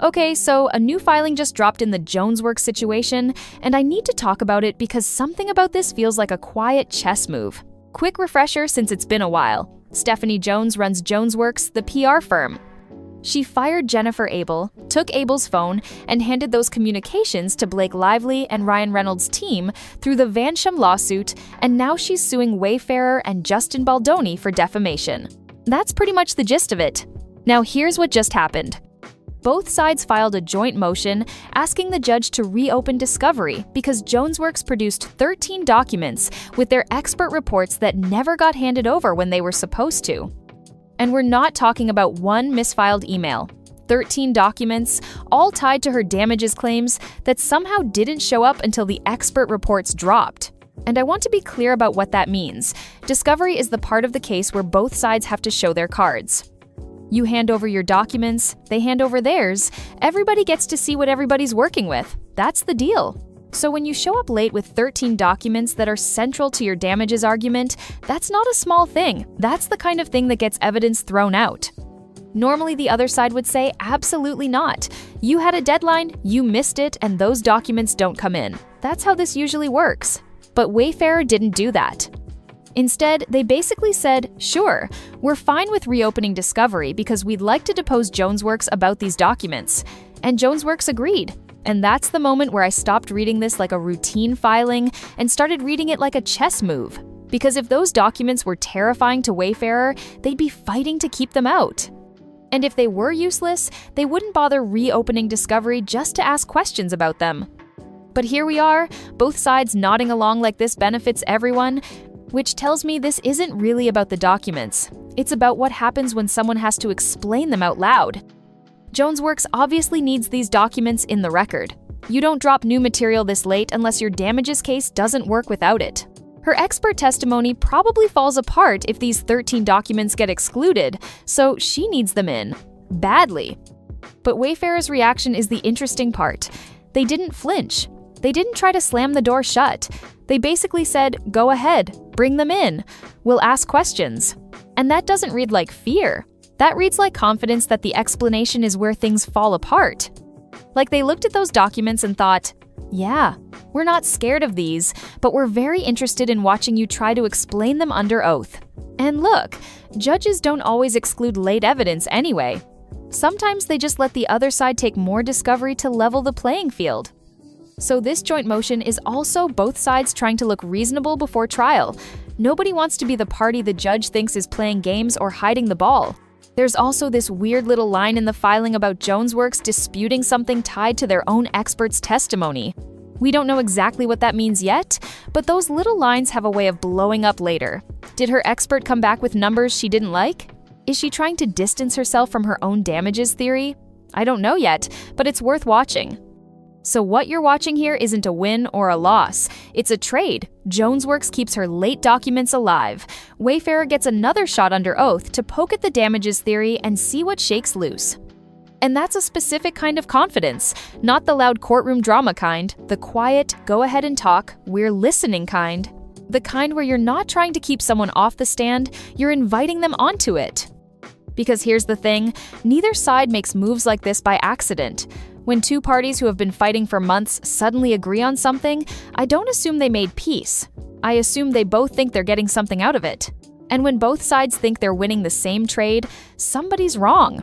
Okay, so a new filing just dropped in the Jonesworks situation, and I need to talk about it because something about this feels like a quiet chess move. Quick refresher since it's been a while. Stephanie Jones runs Jonesworks, the PR firm. She fired Jennifer Abel, took Abel's phone, and handed those communications to Blake Lively and Ryan Reynolds' team through the Vansham lawsuit, and now she's suing Wayfarer and Justin Baldoni for defamation. That's pretty much the gist of it. Now here's what just happened. Both sides filed a joint motion asking the judge to reopen discovery because Jonesworks produced 13 documents with their expert reports that never got handed over when they were supposed to. And we're not talking about one misfiled email. 13 documents, all tied to her damages claims that somehow didn't show up until the expert reports dropped. And I want to be clear about what that means. Discovery is the part of the case where both sides have to show their cards. You hand over your documents, they hand over theirs. Everybody gets to see what everybody's working with. That's the deal. So when you show up late with 13 documents that are central to your damages argument, that's not a small thing. That's the kind of thing that gets evidence thrown out. Normally, the other side would say, absolutely not. You had a deadline, you missed it, and those documents don't come in. That's how this usually works. But Wayfarer didn't do that. Instead, they basically said, sure, we're fine with reopening discovery because we'd like to depose Jonesworks about these documents. And Jonesworks agreed. And that's the moment where I stopped reading this like a routine filing and started reading it like a chess move. Because if those documents were terrifying to Wayfarer, they'd be fighting to keep them out. And if they were useless, they wouldn't bother reopening discovery just to ask questions about them. But here we are, both sides nodding along like this benefits everyone, which tells me this isn't really about the documents. It's about what happens when someone has to explain them out loud. Jonesworks obviously needs these documents in the record. You don't drop new material this late unless your damages case doesn't work without it. Her expert testimony probably falls apart if these 13 documents get excluded, so she needs them in. Badly. But Wayfarer's reaction is the interesting part. They didn't flinch. They didn't try to slam the door shut. They basically said, go ahead, bring them in. We'll ask questions. And that doesn't read like fear. That reads like confidence that the explanation is where things fall apart. Like they looked at those documents and thought, yeah, we're not scared of these, but we're very interested in watching you try to explain them under oath. And look, judges don't always exclude late evidence anyway. Sometimes they just let the other side take more discovery to level the playing field. So this joint motion is also both sides trying to look reasonable before trial. Nobody wants to be the party the judge thinks is playing games or hiding the ball. There's also this weird little line in the filing about Jonesworks disputing something tied to their own expert's testimony. We don't know exactly what that means yet, but those little lines have a way of blowing up later. Did her expert come back with numbers she didn't like? Is she trying to distance herself from her own damages theory? I don't know yet, but it's worth watching. So what you're watching here isn't a win or a loss. It's a trade. Jonesworks keeps her late documents alive. Wayfarer gets another shot under oath to poke at the damages theory and see what shakes loose. And that's a specific kind of confidence, not the loud courtroom drama kind, the quiet, go ahead and talk, we're listening kind. The kind where you're not trying to keep someone off the stand, you're inviting them onto it. Because here's the thing, neither side makes moves like this by accident. When two parties who have been fighting for months suddenly agree on something, I don't assume they made peace. I assume they both think they're getting something out of it. And when both sides think they're winning the same trade, somebody's wrong.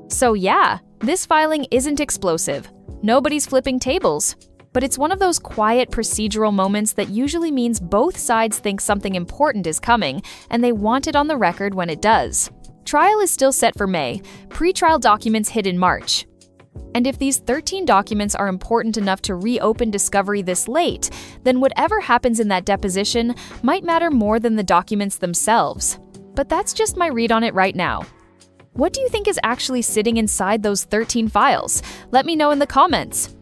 So yeah, this filing isn't explosive. Nobody's flipping tables. But it's one of those quiet procedural moments that usually means both sides think something important is coming, and they want it on the record when it does. Trial is still set for May. Pre-trial documents hit in March. And if these 13 documents are important enough to reopen discovery this late, then whatever happens in that deposition might matter more than the documents themselves. But that's just my read on it right now. What do you think is actually sitting inside those 13 files? Let me know in the comments.